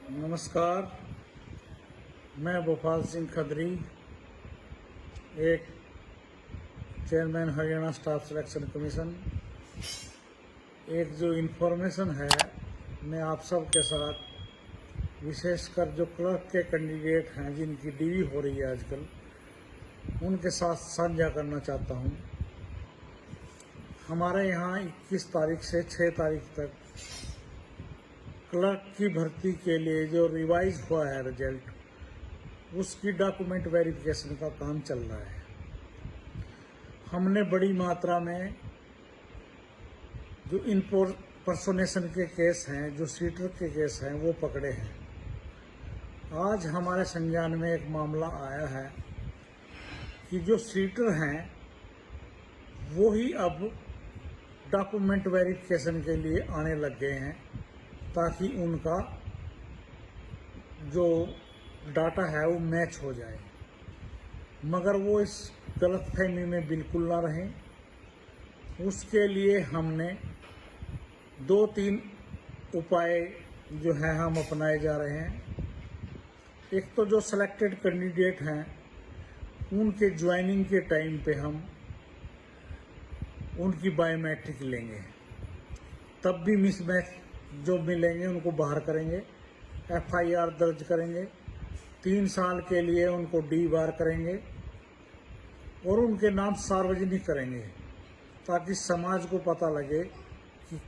नमस्कार। मैं भोपाल सिंह खदरी, एक chairman Haryana staff selection commission. एक जो इन्फॉर्मेशन है मैं आप सब के साथ, विशेषकर जो क्लर्क के कैंडिडेट हैं जिनकी डीवी हो रही है आजकल, उनके साथ साझा करना चाहता हूं। हमारे यहाँ 21 तारीख से 6 तारीख तक क्लर्क की भर्ती के लिए जो रिवाइज हुआ है रिजल्ट, उसकी डॉक्यूमेंट वेरिफिकेशन का काम चल रहा है। हमने बड़ी मात्रा में जो इम्पर्सोनेशन के केस हैं, जो सीटर के केस हैं, वो पकड़े हैं। आज हमारे संज्ञान में एक मामला आया है कि जो सीटर हैं वो ही अब डॉक्यूमेंट वेरिफिकेशन के लिए आने लग गए हैं, ताकि उनका जो डाटा है वो मैच हो जाए। मगर वो इस गलतफहमी में बिल्कुल ना रहें। उसके लिए हमने 2-3 उपाय जो है हम अपनाए जा रहे हैं। एक तो जो सिलेक्टेड कैंडिडेट हैं उनके ज्वाइनिंग के टाइम पे हम उनकी बायोमेट्रिक लेंगे, तब भी मिसमैच जो मिलेंगे उनको बाहर करेंगे, FIR दर्ज करेंगे, 3 साल के लिए उनको डीबार करेंगे और उनके नाम सार्वजनिक करेंगे, ताकि समाज को पता लगे कि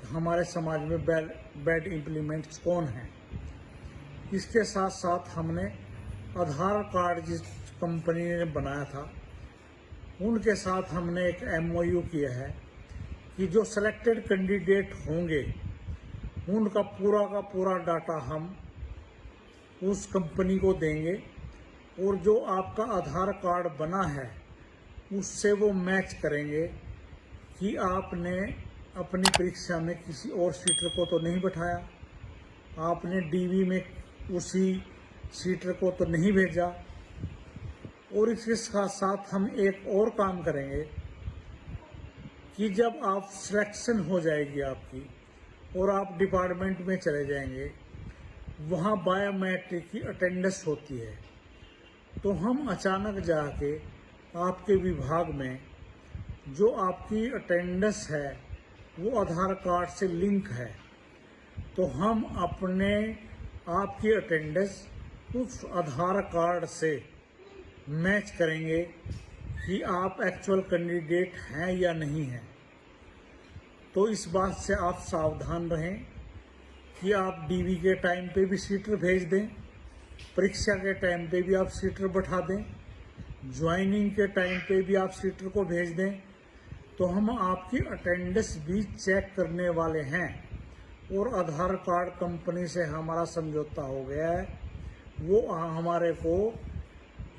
हमारे समाज में बैड इम्प्लीमेंट्स कौन हैं। इसके साथ साथ हमने आधार कार्ड जिस कंपनी ने बनाया था उनके साथ हमने एक MOU किया है कि जो सिलेक्टेड कैंडिडेट होंगे उनका पूरा का पूरा डाटा हम उस कंपनी को देंगे, और जो आपका आधार कार्ड बना है उससे वो मैच करेंगे कि आपने अपनी परीक्षा में किसी और सीटर को तो नहीं बैठाया, आपने DV में उसी सीटर को तो नहीं भेजा। और इसके साथ साथ हम एक और काम करेंगे कि जब आप सिलेक्शन हो जाएगी आपकी और आप डिपार्टमेंट में चले जाएंगे, वहाँ बायोमेट्रिक की अटेंडेंस होती है, तो हम अचानक जाके आपके विभाग में जो आपकी अटेंडेंस है वो आधार कार्ड से लिंक है, तो हम अपने आपकी अटेंडेंस उस आधार कार्ड से मैच करेंगे कि आप एक्चुअल कैंडिडेट हैं या नहीं हैं। तो इस बात से आप सावधान रहें कि आप DV के टाइम पे भी सीटर भेज दें, परीक्षा के टाइम पे भी आप सीटर बैठा दें, ज्वाइनिंग के टाइम पे भी आप सीटर को भेज दें। तो हम आपकी अटेंडेंस भी चेक करने वाले हैं, और आधार कार्ड कंपनी से हमारा समझौता हो गया है, वो हमारे को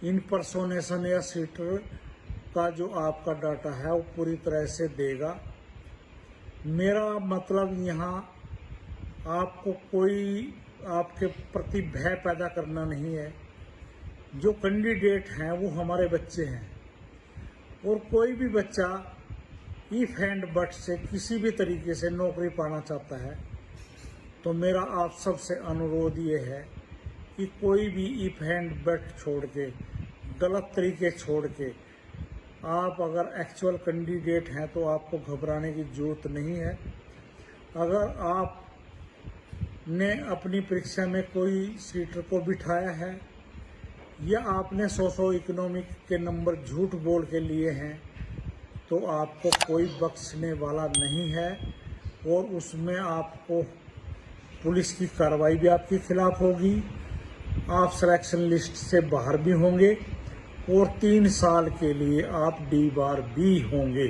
इम्पर्सोनेशन या सीटर का जो आपका डाटा है वो पूरी तरह से देगा। मेरा मतलब यहाँ आपको कोई आपके प्रति भय पैदा करना नहीं है। जो कैंडिडेट हैं वो हमारे बच्चे हैं, और कोई भी बच्चा इफ एंड बट से किसी भी तरीके से नौकरी पाना चाहता है, तो मेरा आप सबसे अनुरोध ये है कि कोई भी इफ एंड बट छोड़ के, गलत तरीके छोड़ के, आप अगर एक्चुअल कैंडिडेट हैं तो आपको घबराने की जरूरत नहीं है। अगर आपने अपनी परीक्षा में कोई सीटर को बिठाया है या आपने सोशो इकोनॉमिक के नंबर झूठ बोल के लिए हैं, तो आपको कोई बख्शने वाला नहीं है, और उसमें आपको पुलिस की कार्रवाई भी आपके खिलाफ होगी, आप सिलेक्शन लिस्ट से बाहर भी होंगे, और 3 साल के लिए आप डीबार भी होंगे।